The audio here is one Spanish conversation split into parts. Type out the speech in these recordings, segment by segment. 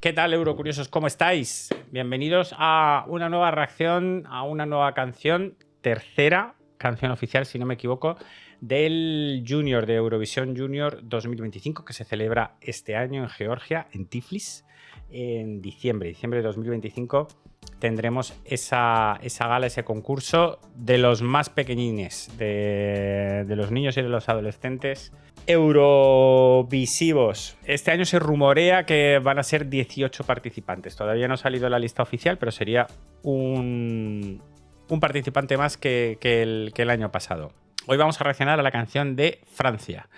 ¿Qué tal, Eurocuriosos? ¿Cómo estáis? Bienvenidos a una nueva reacción, a una nueva canción, tercera canción oficial, si no me equivoco, del Junior, de Eurovisión Junior 2025, que se celebra este año en Georgia, en Tiflis, en diciembre de 2025. Tendremos esa gala, ese concurso de los más pequeñines, de los niños y de los adolescentes eurovisivos. Este año se rumorea que van a ser 18 participantes. Todavía no ha salido la lista oficial, pero sería un participante más que el año pasado. Hoy vamos a reaccionar a la canción de Francia,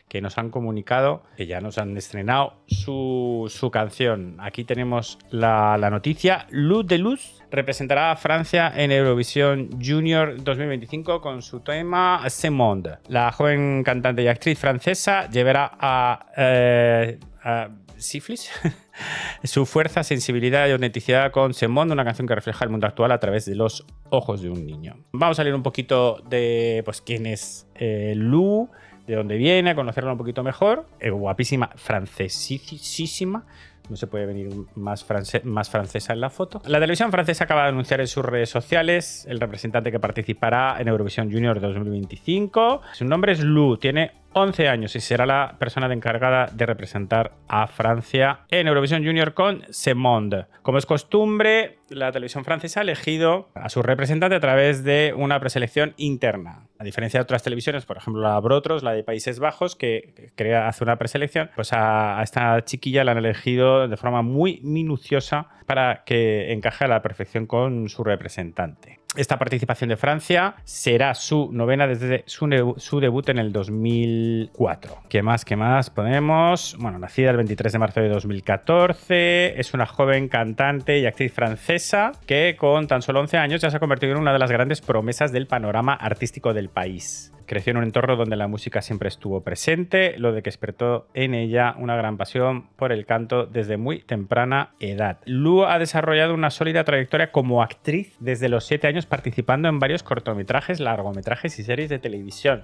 que nos han comunicado que ya nos han estrenado su canción. Aquí tenemos la noticia. Luz de Luz representará a Francia en Eurovisión Junior 2025 con su tema Ce Monde. La joven cantante y actriz francesa llevará a Tiflis su fuerza, sensibilidad y autenticidad con Ce Monde, una canción que refleja el mundo actual a través de los ojos de un niño. Vamos a leer un poquito de quién es Lou, de dónde viene, a conocerla un poquito mejor. Guapísima, francesísima. No se puede venir más francesa en la foto. La televisión francesa acaba de anunciar en sus redes sociales el representante que participará en Eurovisión Junior 2025. Su nombre es Lou, tiene 11 años y será la persona encargada de representar a Francia en Eurovisión Junior con Ce Monde. Como es costumbre, la televisión francesa ha elegido a su representante a través de una preselección interna. A diferencia de otras televisiones, por ejemplo la Brotros, la de Países Bajos, que hace una preselección, pues a esta chiquilla la han elegido de forma muy minuciosa para que encaje a la perfección con su representante. Esta participación de Francia será su novena desde su debut en el 2004. ¿Qué más ponemos? Bueno, nacida el 23 de marzo de 2014, es una joven cantante y actriz francesa que con tan solo 11 años ya se ha convertido en una de las grandes promesas del panorama artístico del país. Creció en un entorno donde la música siempre estuvo presente, lo de que despertó en ella una gran pasión por el canto desde muy temprana edad. Lou ha desarrollado una sólida trayectoria como actriz desde los 7 años, participando en varios cortometrajes, largometrajes y series de televisión.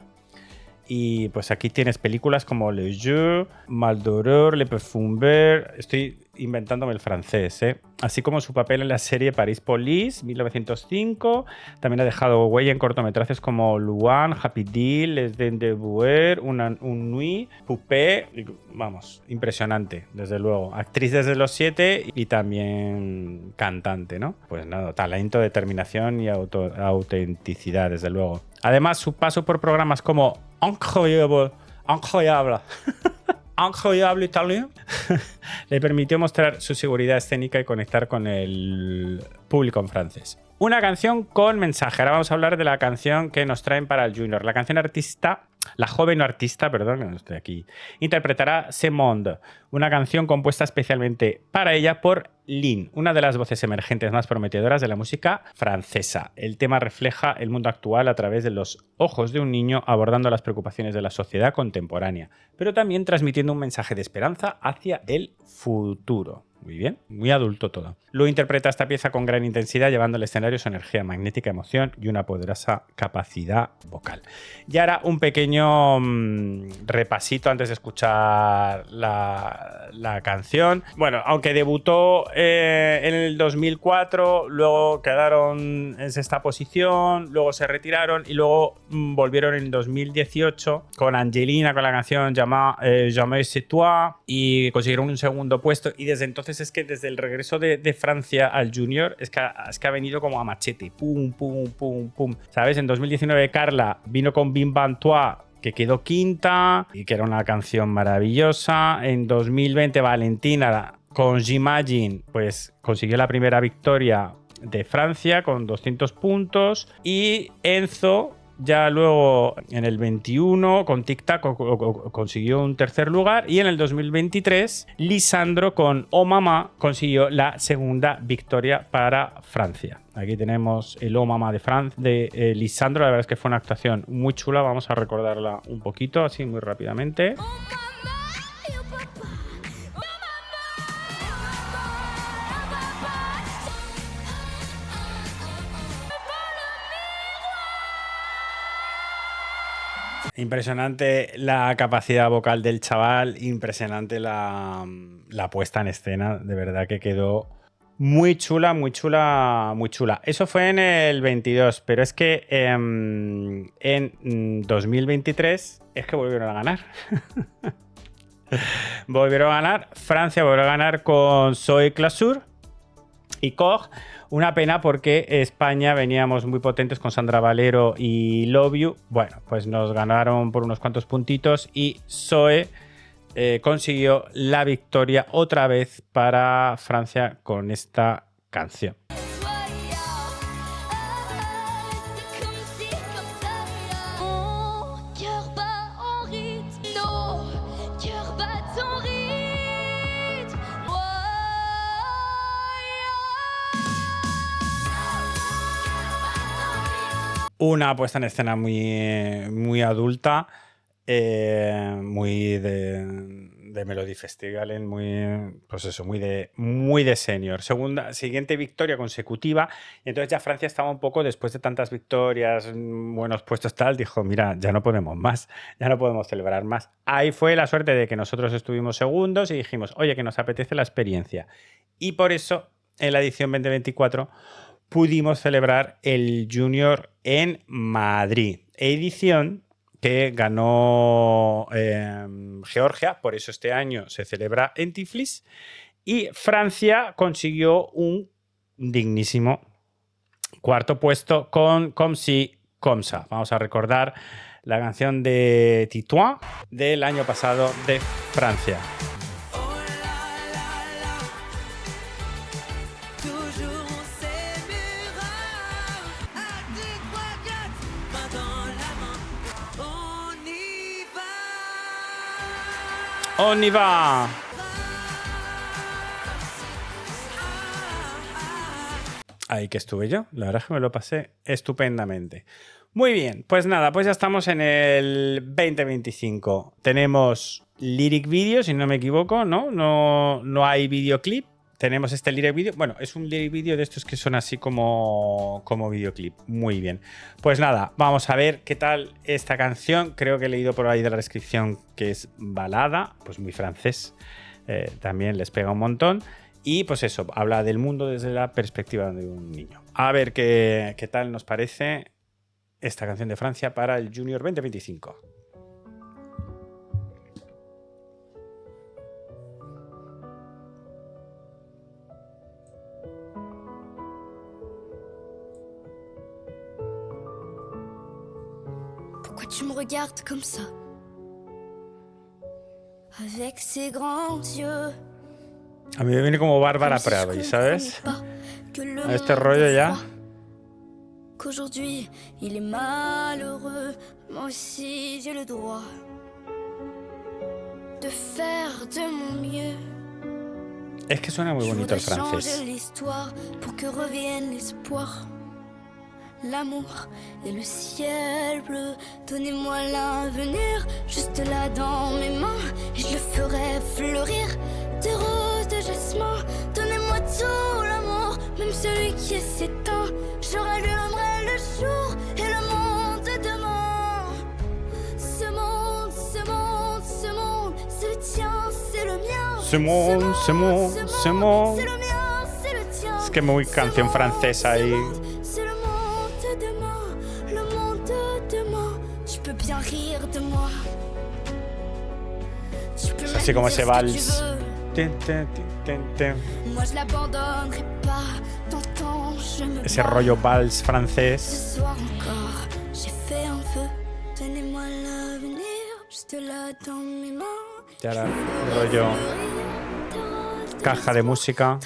Y pues aquí tienes películas como Le Jeu, Mal d'Horreur, Le Parfum Vert. Estoy inventándome el francés, ¿eh? Así como su papel en la serie Paris Police, 1905. También ha dejado huella en cortometrajes como Luan, Happy Deal, Les Dents de Bouer, Un Nuit, Poupée. Vamos, impresionante, desde luego. Actriz desde los 7 y también cantante, ¿no? Pues nada, talento, determinación y autenticidad, desde luego. Además, su paso por programas como Incroyable Italien le permitió mostrar su seguridad escénica y conectar con el público en francés. Una canción con mensaje. Ahora vamos a hablar de la canción que nos traen para el Junior. La joven artista, no estoy aquí, interpretará Ce Monde, una canción compuesta especialmente para ella por Lin, una de las voces emergentes más prometedoras de la música francesa. El tema refleja el mundo actual a través de los ojos de un niño, abordando las preocupaciones de la sociedad contemporánea, pero también transmitiendo un mensaje de esperanza hacia el futuro. Muy bien, muy adulto todo. Lo interpreta esta pieza con gran intensidad, llevando al escenario su energía magnética, emoción y una poderosa capacidad vocal. Y ahora un pequeño repasito antes de escuchar la canción. Bueno, aunque debutó en el 2004, luego quedaron en sexta posición, luego se retiraron y luego volvieron en 2018 con Angelina, con la canción Jamais c'est toi, y consiguieron un segundo puesto. Y desde entonces es que desde el regreso de Francia al Junior es que ha venido como a machete, pum, pum, pum, pum. ¿Sabes? En 2019 Carla vino con Bim Bam Toi, que quedó quinta y que era una canción maravillosa. En 2020 Valentina con J'imagine pues consiguió la primera victoria de Francia con 200 puntos. Y Enzo ya luego en el 21 con Tic Tac consiguió un tercer lugar, y en el 2023 Lisandro con Oh Mama consiguió la segunda victoria para Francia. Aquí tenemos el Oh Mama de Lisandro. La verdad es que fue una actuación muy chula. Vamos a recordarla un poquito así muy rápidamente. Impresionante la capacidad vocal del chaval, impresionante la puesta en escena, de verdad que quedó muy chula, muy chula, muy chula. Eso fue en el 22, pero es que en 2023 es que volvieron a ganar. Volvieron a ganar, Francia volvió a ganar con Zoe Classur y Koch. Una pena porque España veníamos muy potentes con Sandra Valero y Love You. Bueno, pues nos ganaron por unos cuantos puntitos y Zoe consiguió la victoria otra vez para Francia con esta canción. Una puesta en escena muy adulta, muy de Melody Festival, muy, pues eso, muy de senior. Siguiente victoria consecutiva. Y entonces ya Francia estaba un poco, después de tantas victorias, buenos puestos tal, dijo, mira, ya no podemos más, ya no podemos celebrar más. Ahí fue la suerte de que nosotros estuvimos segundos y dijimos, oye, que nos apetece la experiencia. Y por eso, en la edición 2024... pudimos celebrar el Junior en Madrid. Edición que ganó Georgia, por eso este año se celebra en Tiflis. Y Francia consiguió un dignísimo cuarto puesto con Comme Si, Comme Ça. Vamos a recordar la canción de Titouan del año pasado de Francia. ¡On y va! Ahí que estuve yo. La verdad es que me lo pasé estupendamente. Muy bien, pues nada, pues ya estamos en el 2025. Tenemos lyric video, si no me equivoco, ¿no? No hay videoclip. Tenemos este lyric video. Bueno, es un lyric video de estos que son así como videoclip. Muy bien. Pues nada, vamos a ver qué tal esta canción. Creo que he leído por ahí de la descripción que es balada, pues muy francés. También les pega un montón. Y pues eso, habla del mundo desde la perspectiva de un niño. A ver qué tal nos parece esta canción de Francia para el Junior 2025. Pourquoi tu me regardes comme ça, avec ces grands yeux? A mí me viene como Bárbara Pravi, ¿sabes? A este rollo ya. Qu'aujourd'hui il est malheureux, moi aussi j'ai le droit de faire de mon mieux. Es que suena muy bonito el francés. L'histoire pour que revienne l'espoir. L'amour et le ciel bleu, donnez-moi l'avenir, juste là dans mes mains, et je le ferai fleurir. Des roses, de jasmin, donnez-moi tout l'amour, même celui qui est s'éteint, je rallumerai le jour et le monde de demain. Ce monde, ce monde, ce monde, c'est le tien, c'est le mien. Ce monde, ce monde, ce monde. C'est le mien, c'est le tien. Es que muy canción francesa ahí. Así como ese vals. Ese rollo vals francés. Y ahora rollo caja de música.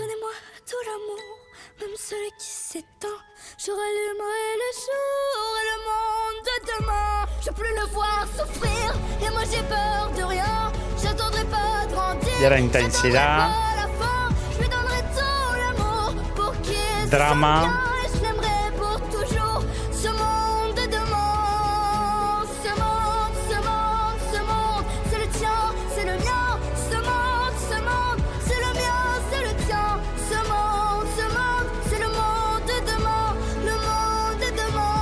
Je rallumerai le jour et le monde de demain. Je peux plus le voir souffrir et moi j'ai peur de rien. J'attendrai pas de grandir. Y ahora intensidad. Je lui donnerai tout l'amour pour qu'il drama. Et je l'aimerai pour toujours. Ce monde de demain. Ce monde, ce monde, ce monde. C'est le tien, c'est le mien. Ce monde, c'est le mien, c'est le tien. Ce monde, c'est le monde de demain. Le monde de demain.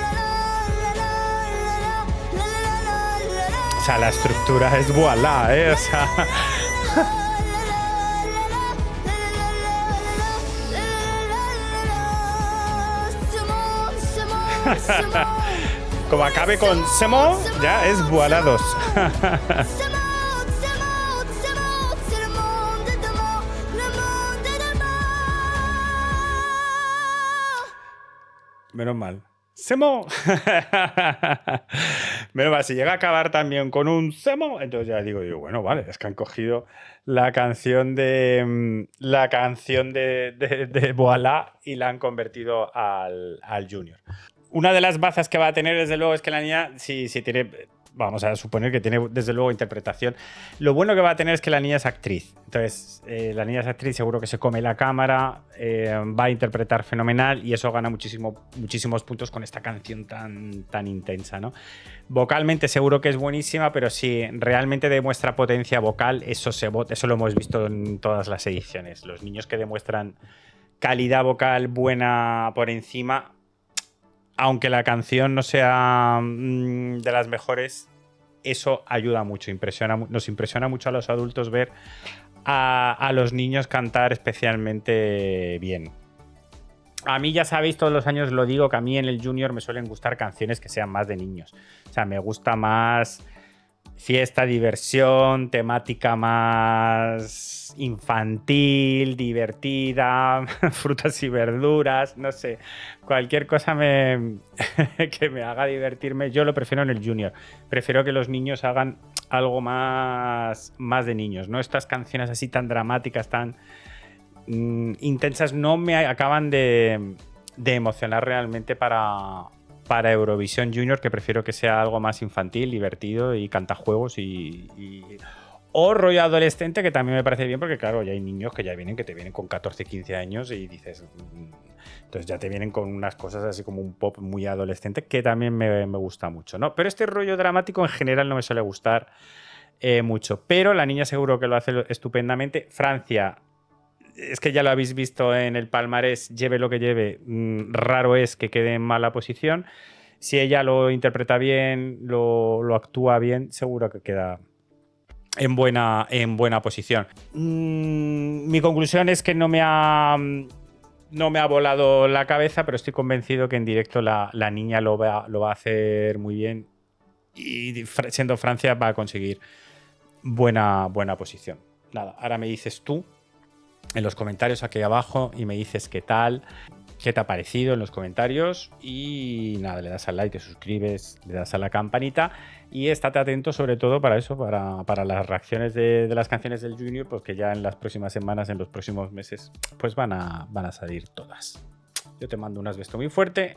La la la la la la. sea, la estructura es voilà, ¿eh? O sea, como acabe con Semo, ya es voilà 2. Menos mal. ¡Semo! Menos mal, si llega a acabar también con un Semo, entonces ya digo yo, bueno, vale, es que han cogido la canción de Voilà y la han convertido al Junior. Una de las bazas que va a tener, desde luego, es que la niña, si tiene, vamos a suponer que tiene, desde luego, interpretación. Lo bueno que va a tener es que la niña es actriz. Entonces, la niña es actriz, seguro que se come la cámara, va a interpretar fenomenal y eso gana muchísimos puntos con esta canción tan intensa, ¿no? Vocalmente seguro que es buenísima, pero si realmente demuestra potencia vocal, eso lo hemos visto en todas las ediciones. Los niños que demuestran calidad vocal buena por encima, aunque la canción no sea de las mejores, eso ayuda mucho, nos impresiona mucho a los adultos ver a los niños cantar especialmente bien. A mí, ya sabéis, todos los años lo digo, que a mí en el Junior me suelen gustar canciones que sean más de niños. O sea, me gusta más fiesta, diversión, temática más infantil, divertida, frutas y verduras, no sé, cualquier cosa que me haga divertirme, yo lo prefiero en el Junior. Prefiero que los niños hagan algo más de niños, no estas canciones así tan dramáticas, tan intensas, no me acaban de emocionar realmente para Eurovisión Junior, que prefiero que sea algo más infantil, divertido y cantajuegos o rollo adolescente, que también me parece bien, porque claro, ya hay niños que te vienen con 14, 15 años y dices, entonces ya te vienen con unas cosas así como un pop muy adolescente, que también me gusta mucho, ¿no? Pero este rollo dramático en general no me suele gustar mucho, pero la niña seguro que lo hace estupendamente. Francia, es que ya lo habéis visto en el palmarés, lleve lo que lleve, raro es que quede en mala posición. Si ella lo interpreta bien, lo actúa bien, seguro que queda en buena posición. Mi conclusión es que no me ha volado la cabeza, pero estoy convencido que en directo la niña lo va a hacer muy bien y siendo Francia va a conseguir buena posición. Nada, ahora me dices tú en los comentarios aquí abajo y me dices qué tal, qué te ha parecido en los comentarios y nada, le das al like, te suscribes, le das a la campanita y estate atento sobre todo para eso, para las reacciones de las canciones del Junior, pues que ya en las próximas semanas, en los próximos meses, pues van a salir todas. Yo te mando un beso muy fuerte